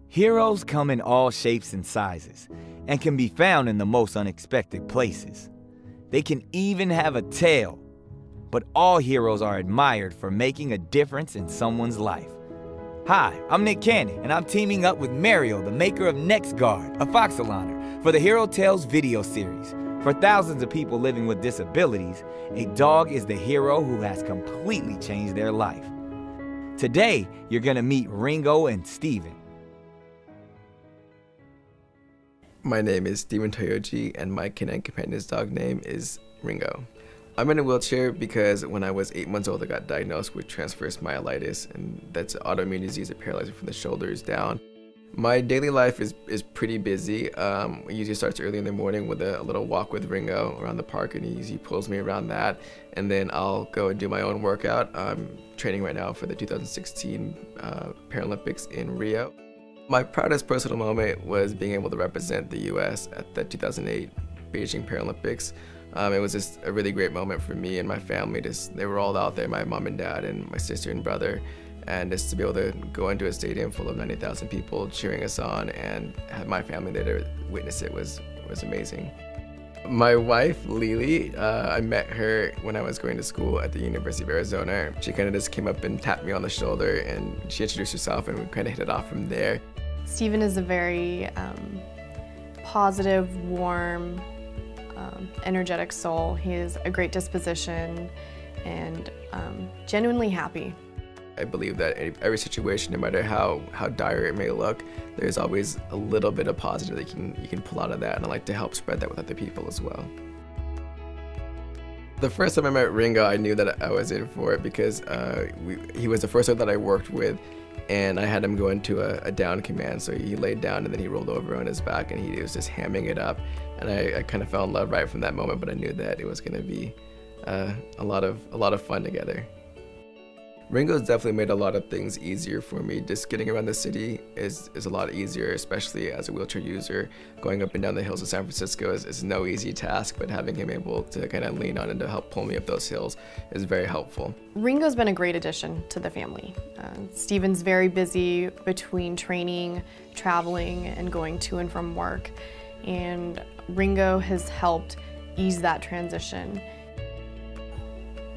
Heroes come in all shapes and sizes and can be found in the most unexpected places. They can even have a tail, but all heroes are admired for making a difference in someone's life. Hi, I'm Nick Cannon, and I'm teaming up with Merial, the maker of NextGuard, a fox aligner, for the Hero Tales video series. For thousands of people living with disabilities, a dog is the hero who has completely changed their life. Today, you're gonna meet Ringo and Steven. My name is Steven Toyoji, and my canine companion's dog name is Ringo. I'm in a wheelchair because when I was 8 months old, I got diagnosed with transverse myelitis, and that's an autoimmune disease that paralyzes from the shoulders down. My daily life is pretty busy. It usually starts early in the morning with a little walk with Ringo around the park, and he usually pulls me around that. And then I'll go and do my own workout. I'm training right now for the 2016 Paralympics in Rio. My proudest personal moment was being able to represent the U.S. at the 2008 Beijing Paralympics. It was just a really great moment for me and my family. They were all out there, my mom and dad and my sister and brother. And just to be able to go into a stadium full of 90,000 people cheering us on and have my family there to witness it was amazing. My wife, Lily, I met her when I was going to school at the University of Arizona. She kind of just came up and tapped me on the shoulder, and she introduced herself, and we kind of hit it off from there. Steven is a very positive, warm, energetic soul. He has a great disposition and genuinely happy. I believe that every situation, no matter how dire it may look, there's always a little bit of positive that you can pull out of that, and I like to help spread that with other people as well. The first time I met Ringo, I knew that I was in for it because he was the first one that I worked with, and I had him go into a down command. So he laid down and then he rolled over on his back and he was just hamming it up. And I kind of fell in love right from that moment, but I knew that it was going to be a lot of fun together. Ringo's definitely made a lot of things easier for me. Just getting around the city is a lot easier, especially as a wheelchair user. Going up and down the hills of San Francisco is no easy task, but having him able to kind of lean on and to help pull me up those hills is very helpful. Ringo's been a great addition to the family. Steven's very busy between training, traveling, and going to and from work. And Ringo has helped ease that transition.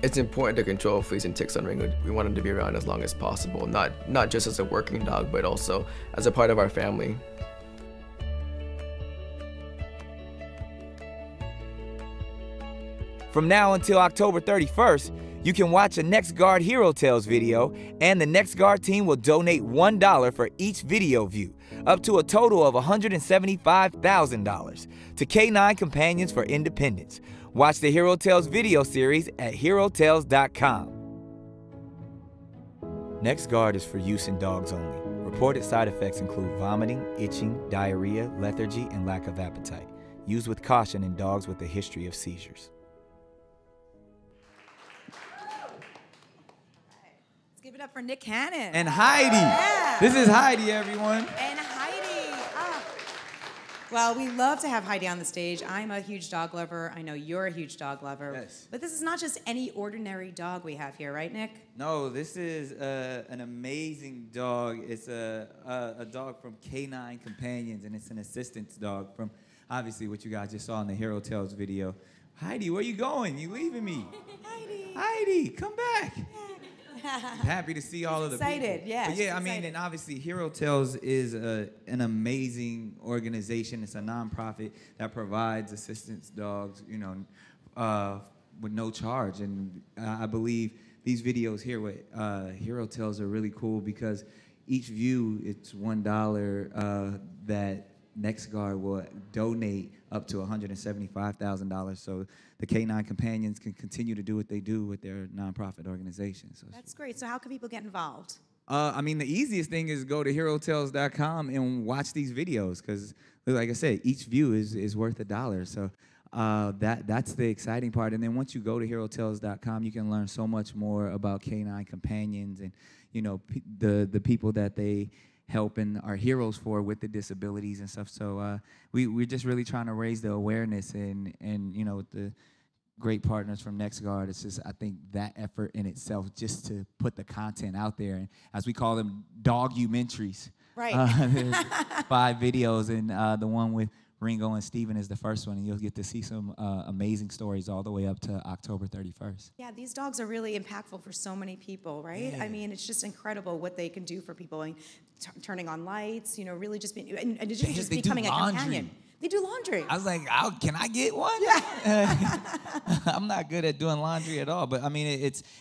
It's important to control fleas and ticks on Ringo. We want him to be around as long as possible, not just as a working dog, but also as a part of our family. From now until October 31st, you can watch a NextGuard Hero Tales video, and the NextGuard team will donate $1 for each video view, up to a total of $175,000 to K9 Companions for Independence. Watch the Hero Tales video series at herotales.com. NextGuard is for use in dogs only. Reported side effects include vomiting, itching, diarrhea, lethargy, and lack of appetite. Use with caution in dogs with a history of seizures. Let's give it up for Nick Cannon. And Heidi. Yeah. This is Heidi, everyone. And Heidi. Well, we love to have Heidi on the stage. I'm a huge dog lover. I know you're a huge dog lover. Yes. But this is not just any ordinary dog we have here, right, Nick? No, this is an amazing dog. It's a dog from K9 Companions, and it's an assistance dog from, obviously, what you guys just saw in the Hero Tales video. Heidi, where you going? You leaving me? Heidi. Heidi, come back. Happy to see all of the excited, people. yeah. But yeah, I mean, and obviously Hero Tales is an amazing organization. It's a nonprofit that provides assistance dogs, you know, with no charge. And I believe these videos here with Hero Tales are really cool because each view, it's $1 that NextGuard will donate up to $175,000, so the K9 Companions can continue to do what they do with their nonprofit organization. So That's great. So how can people get involved? I mean, the easiest thing is go to herotales.com and watch these videos because, like I said, each view is worth $1. So that's the exciting part. And then once you go to herotales.com, you can learn so much more about K9 Companions and, you know, the people that they help and are heroes for with the disabilities and stuff. So we're just really trying to raise the awareness and you know, with the great partners from NextGuard, it's just, I think that effort in itself just to put the content out there, and as we call them, dogumentaries. Right. There's 5 videos, and the one with Ringo and Steven is the first one, and you'll get to see some amazing stories all the way up to October 31st. Yeah, these dogs are really impactful for so many people, right? Yeah. I mean, it's just incredible what they can do for people. And turning on lights, you know, really just being, in addition to just They do becoming a laundry. companion. They do laundry. I was like, can I get one? I'm not good at doing laundry at all, but I mean,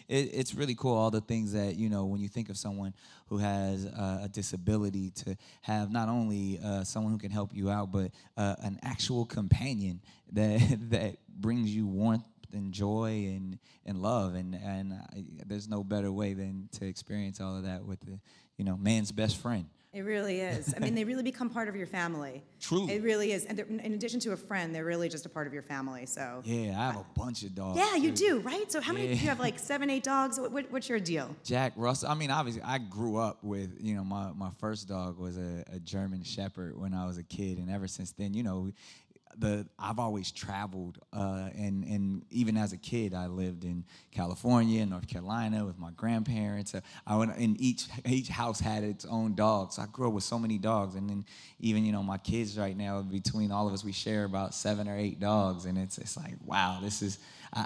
it's really cool, all the things that, you know, when you think of someone who has a disability, to have not only someone who can help you out, but an actual companion that brings you warmth and joy and love, and there's no better way than to experience all of that with the, you know, man's best friend. It really is. I mean, they really become part of your family. Truly. It really is. And in addition to a friend, they're really just a part of your family, so. Yeah, I have a bunch of dogs. Yeah, you too. do, right? So how many, you have like 7, 8 dogs? What's your deal? Jack Russell. I mean, obviously, I grew up with, you know, my first dog was a German Shepherd when I was a kid, and ever since then, you know, I've always traveled, and even as a kid, I lived in California, North Carolina with my grandparents. I went, and each house had its own dog, so I grew up with so many dogs. And then even, you know, my kids right now, between all of us, we share about 7 or 8 dogs, and it's like, wow, this is.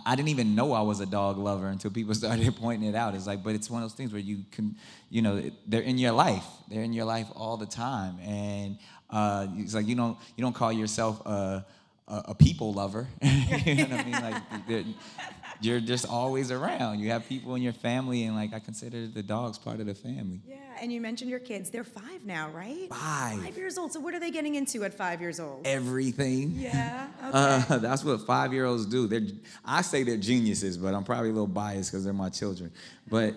I didn't even know I was a dog lover until people started pointing it out. It's like, but it's one of those things where you can, you know, they're in your life. They're in your life all the time, and it's like you don't call yourself a people lover. You know what I mean? Like you're just always around. You have people in your family, and like I consider the dogs part of the family. Yeah, and you mentioned your kids. They're 5 now, right? 5. 5 years old. So what are they getting into at 5 years old? Everything. Yeah. Okay. That's what 5-year-olds do. I say they're geniuses, but I'm probably a little biased because they're my children. But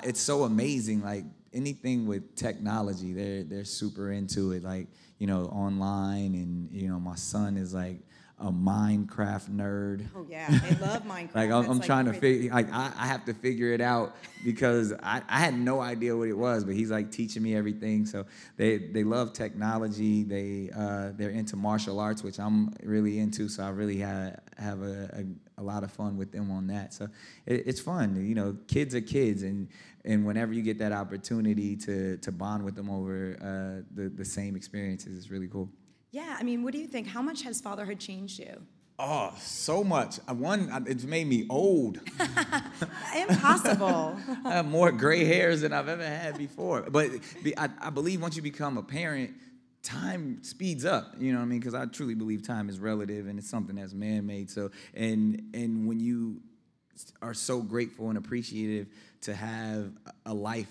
it's so amazing. Like anything with technology, they're super into it. Like, you know, online, and you know, my son is like a Minecraft nerd. Oh yeah, they love Minecraft. Like I'm trying to everything. figure. Like I have to figure it out because I had no idea what it was, but he's like teaching me everything. So they love technology. They're into martial arts, which I'm really into. So I really have a lot of fun with them on that. So it's fun. You know, kids are kids, and whenever you get that opportunity to bond with them over the same experiences, it's really cool. Yeah, I mean, what do you think? How much has fatherhood changed you? Oh, so much. It's made me old. Impossible. I have more gray hairs than I've ever had before. But I believe once you become a parent, time speeds up. You know what I mean? Because I truly believe time is relative, and it's something that's man-made. So, and when you are so grateful and appreciative to have a life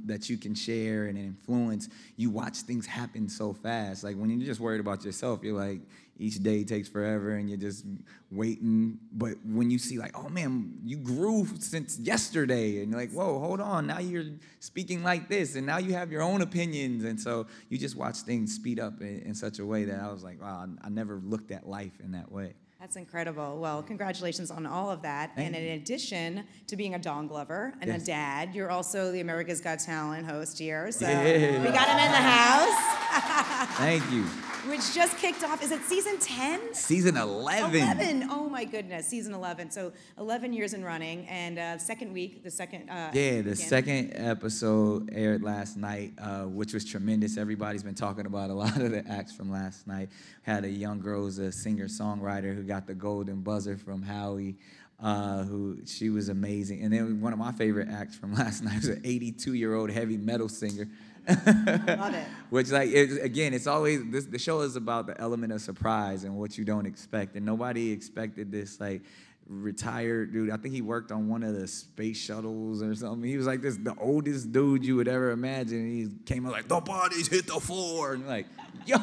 that you can share and influence, you watch things happen so fast. Like when you're just worried about yourself, you're like, each day takes forever and you're just waiting. But when you see like, oh man, you grew since yesterday, and you're like, whoa, hold on, now you're speaking like this, and now you have your own opinions. And so you just watch things speed up in such a way that I was like, wow, I never looked at life in that way. That's incredible. Well, congratulations on all of that. Thank and in addition to being a dog lover and Yes. a dad, you're also the America's Got Talent host here. So Yeah. we got him in the house. Thank you. Which just kicked off. Is it season 10? Season 11. 11. Oh my goodness, season 11. So 11 years in running, and second week, the second. The second episode aired last night, which was tremendous. Everybody's been talking about a lot of the acts from last night. Had a young girl who's a singer-songwriter who got the golden buzzer from Howie. She was amazing. And then one of my favorite acts from last night was an 82-year-old heavy metal singer. Love it. Which, like, it's always, the show is about the element of surprise and what you don't expect. And nobody expected this, like, retired dude. I think he worked on one of the space shuttles or something. He was like the oldest dude you would ever imagine. He came out like, the bodies hit the floor. And like, yo,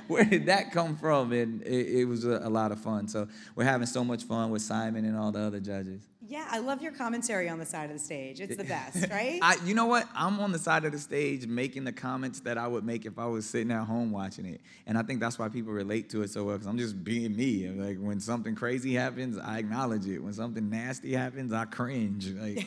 where did that come from? And it was a lot of fun. So we're having so much fun with Simon and all the other judges. Yeah, I love your commentary on the side of the stage. It's the best, right? You know what? I'm on the side of the stage making the comments that I would make if I was sitting at home watching it. And I think that's why people relate to it so well, because I'm just being me. And like when something crazy happens, I acknowledge it. When something nasty happens, I cringe. Like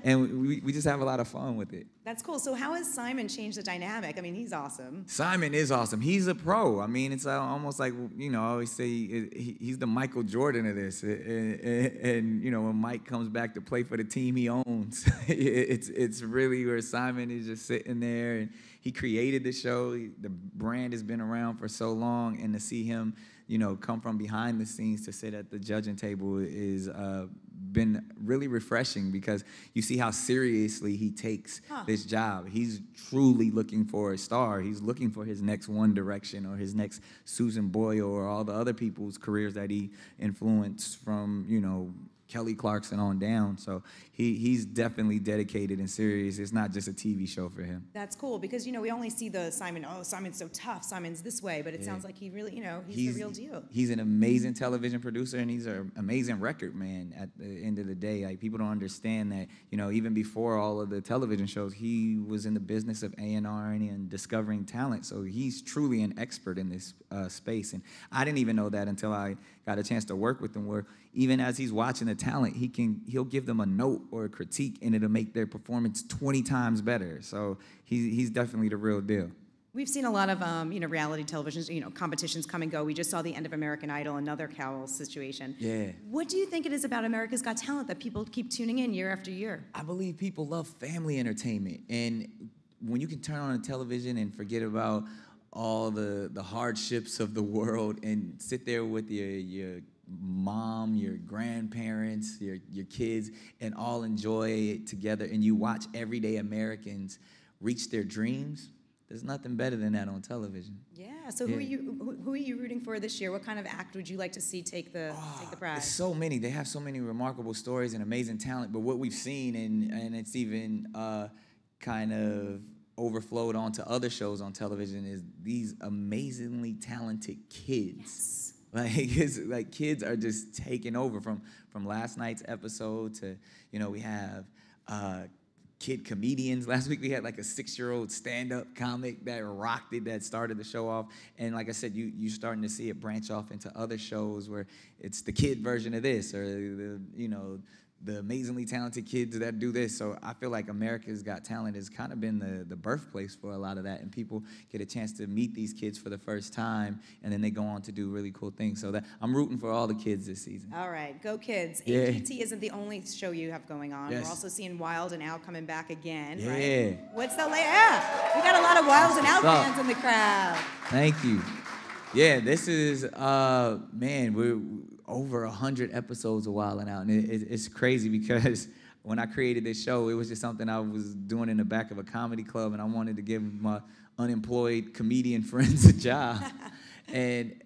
and we just have a lot of fun with it. That's cool. So how has Simon changed the dynamic? I mean, he's awesome. Simon is awesome. He's a pro. I mean, it's almost like, I always say he's the Michael Jordan of this. And when Mike comes back to play for the team he owns, it's really where Simon is just sitting there, and he created the show. The brand has been around for so long, and to see him, come from behind the scenes to sit at the judging table is been really refreshing, because you see how seriously he takes this job. He's truly looking for a star. He's looking for his next One Direction or his next Susan Boyle or all the other people's careers that he influenced from, Kelly Clarkson on down. So he's definitely dedicated and serious. It's not just a TV show for him. That's cool, because we only see the Simon, Simon's so tough, Simon's this way, but it sounds like he really, he's the real deal. He's an amazing television producer, and he's an amazing record man at the end of the day. Like, people don't understand that, even before all of the television shows, he was in the business of A&R and discovering talent. So he's truly an expert in this space. And I didn't even know that until I got a chance to work with him, where even as he's watching the talent, he'll give them a note or a critique, and it'll make their performance 20 times better. So he's definitely the real deal. We've seen a lot of, reality television, competitions come and go. We just saw the end of American Idol, another Cowell situation. Yeah. What do you think it is about America's Got Talent that people keep tuning in year after year? I believe people love family entertainment. And when you can turn on a television and forget about all the hardships of the world and sit there with your mom, your grandparents, your kids, and all enjoy it together, and you watch everyday Americans reach their dreams, there's nothing better than that on television. Yeah. So who are you rooting for this year? What kind of act would you like to see take the prize? There's so many. They have so many remarkable stories and amazing talent. But what we've seen, and it's even kind of overflowed onto other shows on television, is these amazingly talented kids. Yes. Like kids are just taking over from last night's episode to, we have kid comedians. Last week we had like a 6-year-old stand-up comic that rocked it, that started the show off. And like I said, you're starting to see it branch off into other shows where it's the kid version of this, or the amazingly talented kids that do this. So I feel like America's Got Talent has kind of been the birthplace for a lot of that, and people get a chance to meet these kids for the first time, and then they go on to do really cool things. So that I'm rooting for all the kids this season. All right, go kids. Yeah. AGT isn't the only show you have going on. Yes. We're also seeing Wild and Out coming back again, Yeah. right? What's the we got a lot of Wild and Out fans in the crowd. Thank you. Yeah, this is, we're over 100 episodes of Wild 'N Out, and it's crazy because when I created this show, it was just something I was doing in the back of a comedy club, and I wanted to give my unemployed comedian friends a job. And,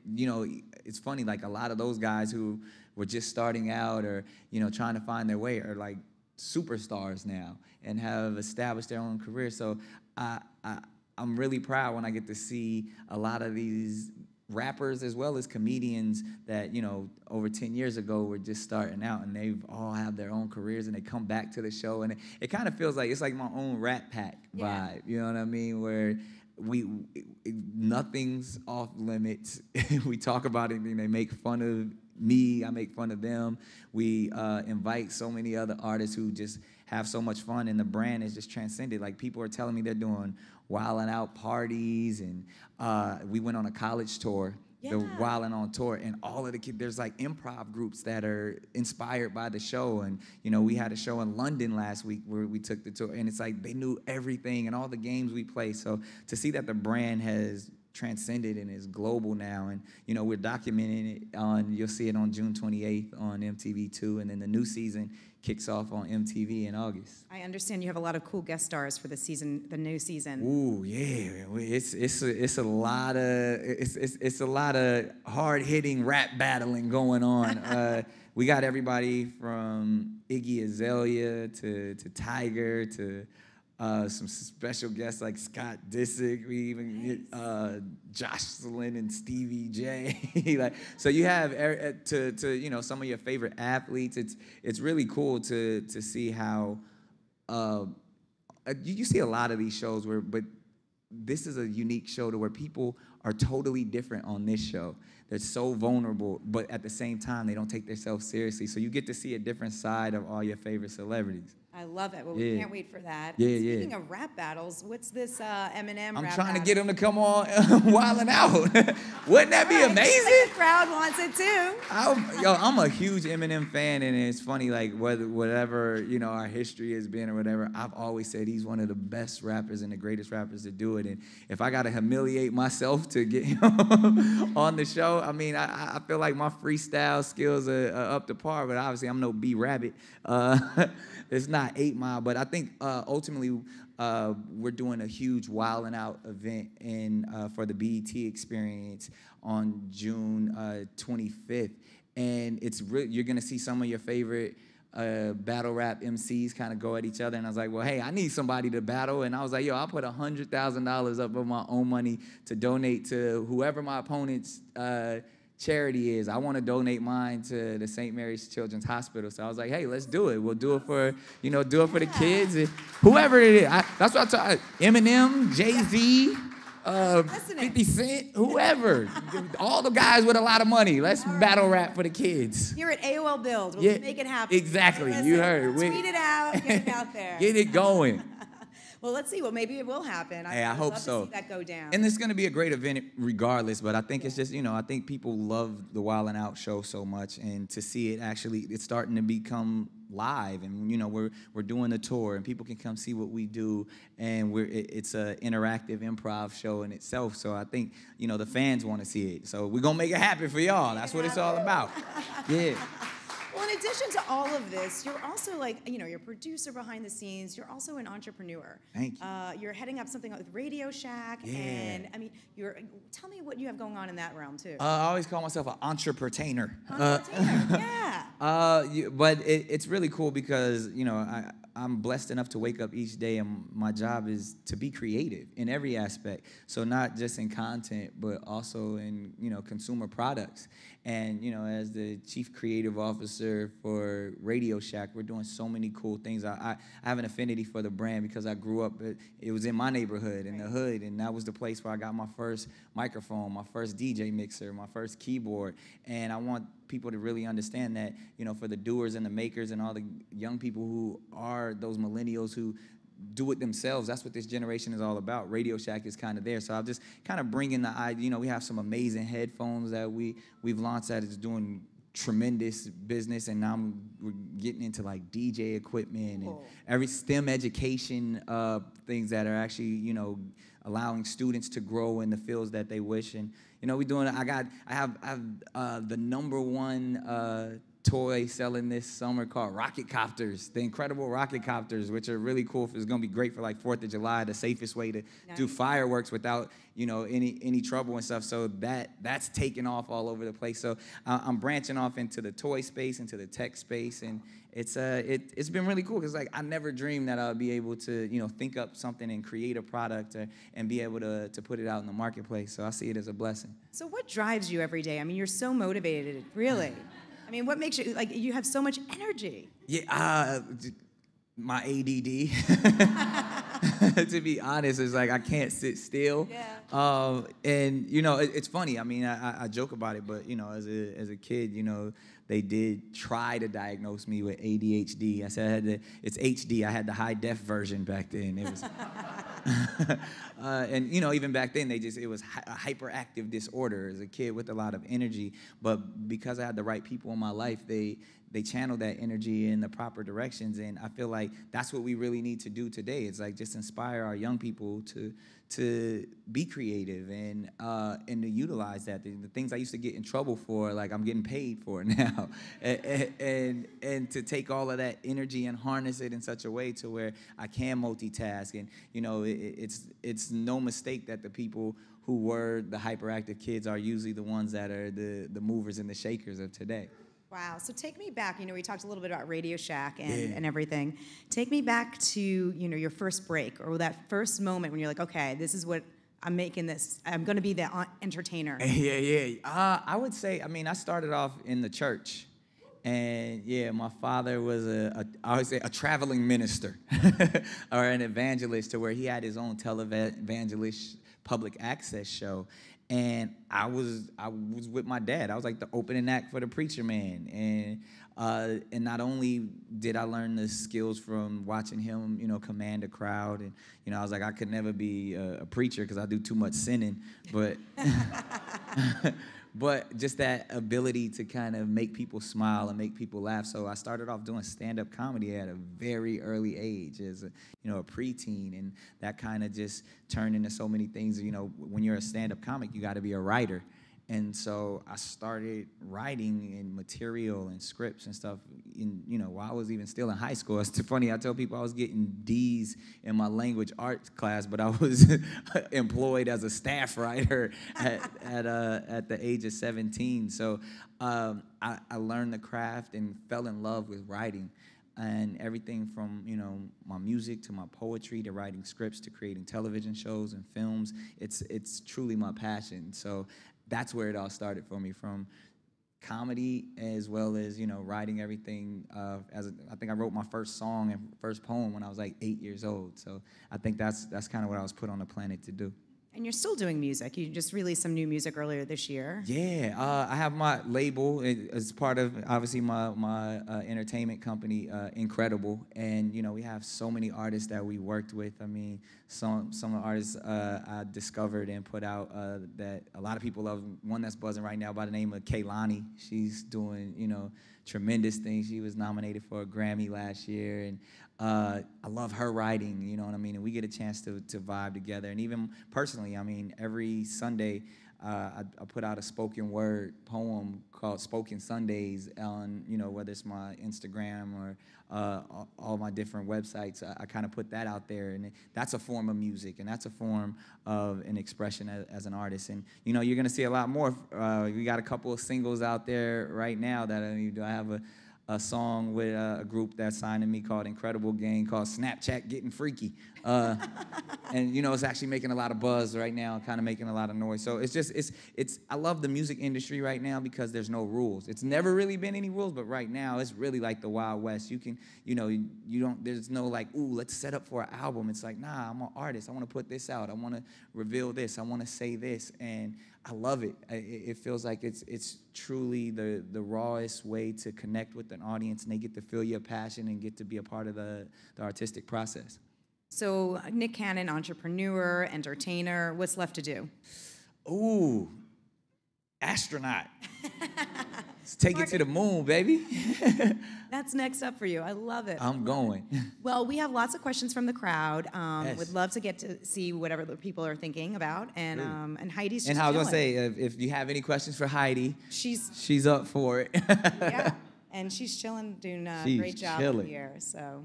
it's funny, like a lot of those guys who were just starting out or, trying to find their way are like superstars now and have established their own career. So I'm really proud when I get to see a lot of these rappers as well as comedians that, over 10 years ago were just starting out, and they've all have their own careers, and they come back to the show, and it kind of feels like it's like my own Rat Pack vibe, you know what I mean, where nothing's off limits. We talk about it, and they make fun of me, I make fun of them. We invite so many other artists who just have so much fun, and the brand is just transcended. Like, people are telling me they're doing Wild 'N Out parties, and we went on a college tour, the Wild 'N Out tour, and all of the kids, there's like improv groups that are inspired by the show. And we had a show in London last week where we took the tour, and it's like they knew everything and all the games we play. So to see that the brand has transcended and is global now, and we're documenting it you'll see it on June 28th on MTV2, and then the new season kicks off on MTV in August. I understand you have a lot of cool guest stars for the new season. Ooh, yeah, it's a lot of hard hitting rap battling going on. We got everybody from Iggy Azalea to Tiger to some special guests like Scott Disick. We even get Jocelyn and Stevie J. So you have to some of your favorite athletes. It's really cool to see how you see a lot of these shows but this is a unique show to where people are totally different on this show. They're so vulnerable, but at the same time, they don't take themselves seriously. So you get to see a different side of all your favorite celebrities. I love it. Well, we can't wait for that. Yeah, Speaking of rap battles, what's this Eminem I'm rap trying to battle? get him to come on Wildin' Out. Wouldn't that be amazing? Like the crowd wants it too. I'm a huge Eminem fan, and it's funny, like, whatever, you know, our history has been or whatever, I've always said he's one of the best rappers and the greatest rappers to do it. And if I got to humiliate myself to get him on the show, I mean, I feel like my freestyle skills are up to par, but obviously I'm no B-Rabbit. It's not 8 Mile, but I think ultimately we're doing a huge Wildin' Out event for the BET Experience on June 25th, and you're gonna see some of your favorite battle rap MCs kind of go at each other. And I was like, well, hey, I need somebody to battle, and I was like, yo, I'll put $100,000 up of my own money to donate to whoever my opponent's charity is. I want to donate mine to the St. Mary's Children's Hospital. So I was like, hey, let's do it. We'll do it for, the kids. And whoever it is. That's what I told Eminem, Jay-Z, 50 Cent, whoever. All the guys with a lot of money. Let's battle rap for the kids. Here at AOL Build, we'll make it happen. Exactly. Listen, You heard. Tweet it out, get it out there. Get it going. Well, let's see. Well, maybe it will happen. Hey, I hope love so. To see that go down. And it's going to be a great event regardless, but I think it's just, I think people love the Wildin' Out show so much, and to see it actually, it's starting to become live, and we're doing a tour, and people can come see what we do, and it's an interactive improv show in itself. So I think, the fans want to see it. So we're going to make it happen for y'all. That's what it's all about. Yeah. Well, in addition to all of this, you're also you're a producer behind the scenes. You're also an entrepreneur. Thank you. You're heading up something with Radio Shack. Yeah. And, tell me what you have going on in that realm, too. I always call myself an entrepreneur. Yeah. But it's really cool because, I'm blessed enough to wake up each day, and my job is to be creative in every aspect. So not just in content, but also in, consumer products. And, as the chief creative officer for Radio Shack, we're doing so many cool things. I have an affinity for the brand because I grew up, it was in my neighborhood, in the hood, and that was the place where I got my first microphone, my first DJ mixer, my first keyboard. And I want people to really understand that, for the doers and the makers and all the young people who are those millennials who do it themselves, that's what this generation is all about. Radio Shack is kind of there. So I'm just kind of bringing the idea, we have some amazing headphones that we've launched that is doing tremendous business, and now we're getting into like DJ equipment and every STEM education things that are actually, allowing students to grow in the fields that they wish. And we're doing. I have the #1 toy selling this summer called rocket copters, the incredible rocket copters, which are really cool. It's going to be great for like 4th of July, the safest way to do fireworks without, any trouble and stuff. So that's taking off all over the place. So I'm branching off into the toy space, into the tech space, and it's been really cool because I never dreamed that I would be able to, think up something and create a product and be able to put it out in the marketplace. So I see it as a blessing. So what drives you every day? I mean, you're so motivated, really. I mean, what makes you, you have so much energy? Yeah, my ADD. To be honest, it's I can't sit still. Yeah. And, it's funny. I mean, I joke about it, but, as a kid, they did try to diagnose me with ADHD. I said it's HD. I had the high def version back then. It was, and even back then it was a hyperactive disorder as a kid with a lot of energy. But because I had the right people in my life, they channeled that energy in the proper directions, and I feel like that's what we really need to do today. It's just inspire our young people to be creative and to utilize that. The things I used to get in trouble for, I'm getting paid for now, and to take all of that energy and harness it in such a way to where I can multitask. And it's no mistake that the people who were the hyperactive kids are usually the ones that are the movers and the shakers of today. Wow. So take me back. We talked a little bit about Radio Shack and everything. Take me back to, your first break or that first moment when you're like, okay, this is what I'm making this. I'm going to be the entertainer. Yeah. I would say, I started off in the church. And yeah, my father was I always say a traveling minister or an evangelist, to where he had his own televangelist public access show. And I was with my dad. I was like the opening act for the Preacher Man. And not only did I learn the skills from watching him, command a crowd, and I was like, I could never be a preacher because I do too much sinning, but but just that ability to kind of make people smile and make people laugh. So I started off doing stand-up comedy at a very early age as a preteen, and that kind of just turned into so many things. When you're a stand-up comic, you got to be a writer. And so I started writing in material and scripts and stuff while I was even still in high school. It's funny, I tell people I was getting D's in my language arts class, but I was employed as a staff writer at the age of 17. So I learned the craft and fell in love with writing. And everything from, my music to my poetry to writing scripts to creating television shows and films, it's truly my passion. So that's where it all started for me, from comedy as well as, writing everything. I think I wrote my first song and first poem when I was like 8 years old. So I think that's kind of what I was put on the planet to do. And you're still doing music. You just released some new music earlier this year. Yeah, I have my label as part of, obviously, my entertainment company, Incredible. And, we have so many artists that we worked with. I mean, some of the artists I discovered and put out that a lot of people love. One that's buzzing right now by the name of Kehlani. She's doing, tremendous things. She was nominated for a Grammy last year. And I love her writing, you know what I mean? And we get a chance to vibe together. And even personally, I mean, every Sunday, I put out a spoken word poem called Spoken Sundays on, whether it's my Instagram or all my different websites. I kind of put that out there, and that's a form of music, and that's a form of an expression as an artist. And, you're going to see a lot more. We got a couple of singles out there right now that I have a song with a group that's signing me called Incredible Gang called Snapchat Getting Freaky. And, it's actually making a lot of buzz right now, kind of making a lot of noise. So I love the music industry right now because there's no rules. It's never really been any rules, but right now it's really like the Wild West. You can, there's no like, ooh, let's set up for an album. It's like, nah, I'm an artist. I want to put this out. I want to reveal this. I want to say this. And I love it. It feels like it's truly the rawest way to connect with an audience, and they get to feel your passion and get to be a part of the artistic process. So Nick Cannon, entrepreneur, entertainer, what's left to do? Ooh, astronaut. Let's take it to the moon, baby. That's next up for you. I love it. I'm going. Well, we have lots of questions from the crowd. Yes. Would love to get to see whatever the people are thinking about. And and Heidi's just And I was chilling. gonna say, if you have any questions for Heidi, she's up for it. yeah, and she's chilling, doing a great job here. So.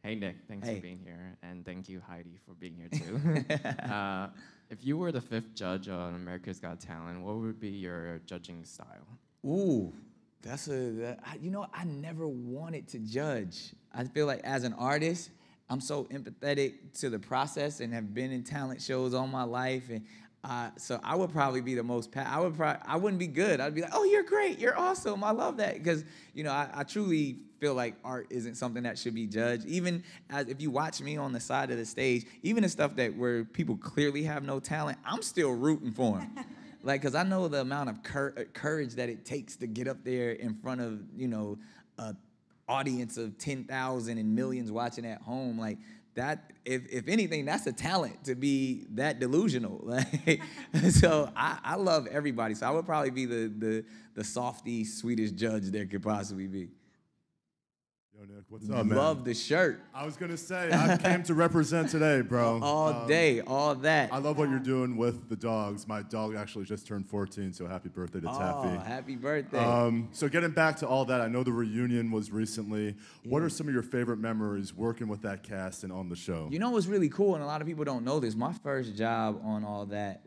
Hey, Nick, thanks Hey. for being here, and thank you, Heidi, for being here, too. If you were the 5th judge on America's Got Talent, what would be your judging style? Ooh, I never wanted to judge. I feel like as an artist, I'm so empathetic to the process and have been in talent shows all my life, and so I would probably be the most. I wouldn't be good. I'd be like, oh, you're great, you're awesome, I love that, because I truly feel like art isn't something that should be judged. Even as if you watch me on the side of the stage, even the stuff where people clearly have no talent, I'm still rooting for them. Like, because I know the amount of courage that it takes to get up there in front of, an audience of 10,000 and millions watching at home. Like, that, if anything, that's a talent to be that delusional. Like, so I love everybody. So I would probably be the softy, sweetest judge there could possibly be. Yo, Nick, what's up, man? Love the shirt. I was going to say, I came to represent today, bro. All day, all that. I love what you're doing with the dogs. My dog actually just turned 14, so happy birthday to Taffy. Oh, happy birthday. So getting back to all that, I know the reunion was recently. Yeah. What are some of your favorite memories working with that cast and on the show? You know what's really cool, and a lot of people don't know this, my first job on all that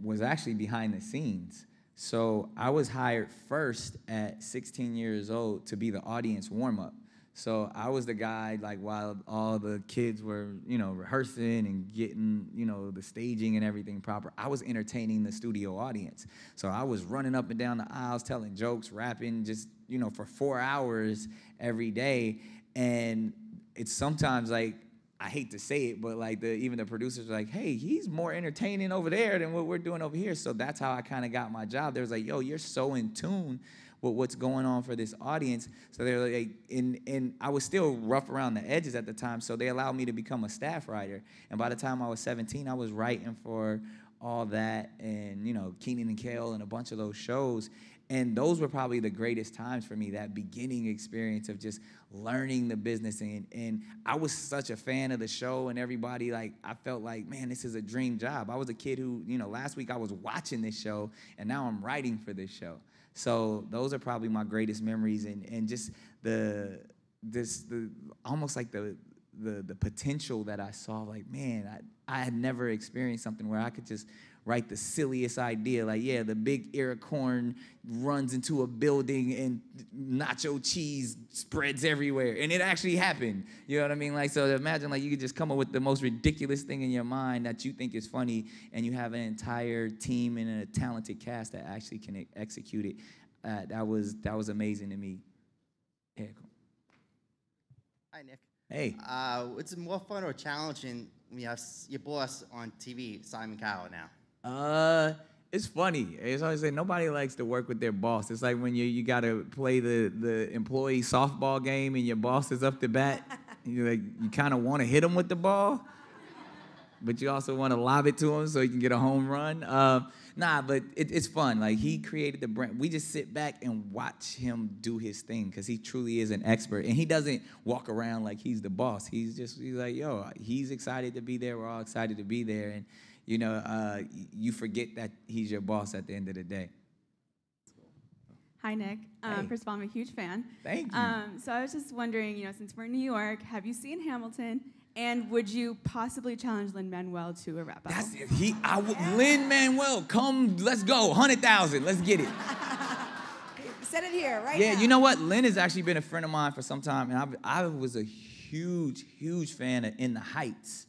was actually behind the scenes. So I was hired first at 16 years old to be the audience warm-up. So I was the guy, like, while all the kids were, rehearsing and getting, the staging and everything proper, I was entertaining the studio audience. So I was running up and down the aisles, telling jokes, rapping, just, for 4 hours every day. And it's sometimes, like, I hate to say it, but, like, even the producers were like, hey, he's more entertaining over there than what we're doing over here. So that's how I kind of got my job. They was like, yo, you're so in tune with what's going on for this audience. So they're like, and I was still rough around the edges at the time, so they allowed me to become a staff writer. And by the time I was 17, I was writing for all that and, Kenan and Kel and a bunch of those shows. And those were probably the greatest times for me, that beginning experience of just learning the business. And I was such a fan of the show and everybody, like, I felt like, man, this is a dream job. I was a kid who, last week I was watching this show, and now I'm writing for this show. So those are probably my greatest memories, and just the almost like the potential that I saw. Like, man, I had never experienced something where I could just write the silliest idea. Like, yeah, the big ear of corn runs into a building and nacho cheese spreads everywhere. And it actually happened. You know what I mean? Like, so imagine, like, you could just come up with the most ridiculous thing in your mind that you think is funny, and you have an entire team and a talented cast that actually can execute it. That was amazing to me. Yeah, cool. Hi, Nick. Hey. It's more fun or challenging when you have your boss on TV, Simon Cowell, now? It's funny. It's always say nobody likes to work with their boss. It's like when you got to play the employee softball game and your boss is up to bat. You kind of want to hit him with the ball, but you also want to lob it to him so he can get a home run. But it's fun. Like, he created the brand. We just sit back and watch him do his thing because he truly is an expert. And he doesn't walk around like he's the boss. He's like, yo, he's excited to be there. We're all excited to be there. And, you forget that he's your boss at the end of the day. Hi, Nick. Hey. First of all, I'm a huge fan. Thank you. So I was just wondering, since we're in New York, have you seen Hamilton? And would you possibly challenge Lin-Manuel to a rap battle? Lin-Manuel, come, let's go, 100,000, let's get it. Said it here, right? Yeah, now. you know what? Lin has actually been a friend of mine for some time, and I was a huge fan of In the Heights.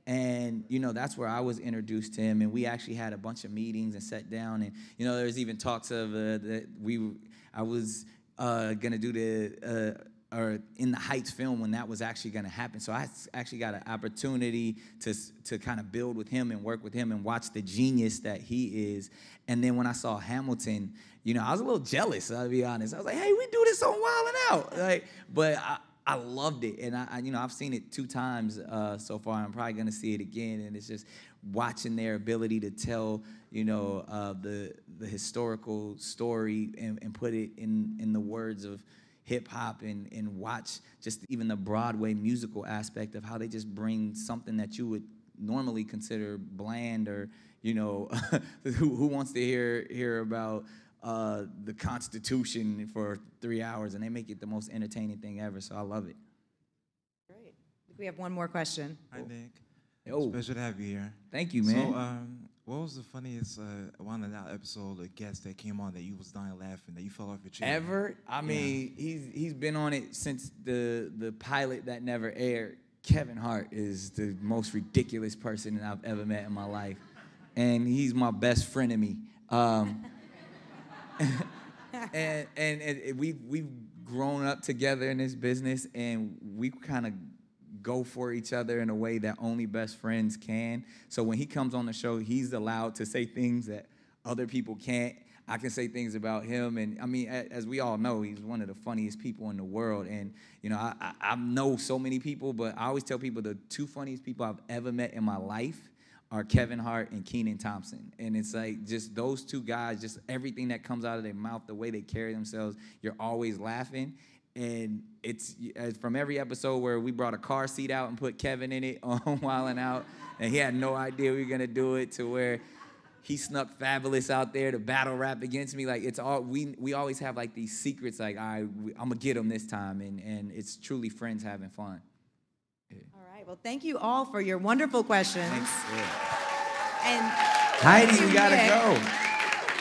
And, that's where I was introduced to him, and we actually had a bunch of meetings and sat down, and, there's even talks of I was going to do or In the Heights film when that was actually going to happen. So I actually got an opportunity to kind of build with him and work with him and watch the genius that he is. And then when I saw Hamilton, I was a little jealous, I'll be honest. I was like, hey, we do this on Wild 'N Out. Like, but I loved it, and I've seen it 2 times so far. I'm probably gonna see it again, and it's just watching their ability to tell, the historical story and put it in the words of hip hop, and watch just even the Broadway musical aspect of how they just bring something that you would normally consider bland, or who wants to hear about the Constitution for 3 hours, and they make it the most entertaining thing ever. So I love it. Great. We have one more question. Hi, Nick. Yo. Special to have you here. Thank you, man. So, what was the funniest Wild 'N Out episode, a guest that came on that you was dying laughing, that you fell off your chair? Ever? I mean, he's been on it since the pilot that never aired. Kevin Hart is the most ridiculous person that I've ever met in my life, and he's my best friend of me. And we've grown up together in this business, and we kind of go for each other in a way that only best friends can. So when he comes on the show, he's allowed to say things that other people can't. I can say things about him, and I mean, as we all know, he's one of the funniest people in the world. And I know so many people, but I always tell people the 2 funniest people I've ever met in my life are Kevin Hart and Kenan Thompson. And it's like just those 2 guys, just everything that comes out of their mouth, the way they carry themselves, you're always laughing. And it's from every episode where we brought a car seat out and put Kevin in it on Wild 'N Out, and he had no idea we were gonna do it, to where he snuck Fabulous out there to battle rap against me. Like, it's all, we always have like these secrets, like, I'm gonna get him this time, and it's truly friends having fun. All right. Well, thank you all for your wonderful questions. Thanks. Yeah. And Heidi, we gotta Nick. go.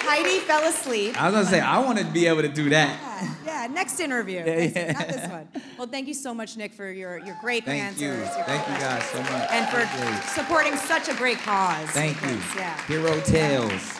Heidi fell asleep. I was gonna say, I want to be able to do that. Yeah, next interview. Yeah. Not this one. Well, thank you so much, Nick, for your great answers. Your Thank you guys so much. And for supporting such a great cause. Thank you. Yeah. Hero Tales.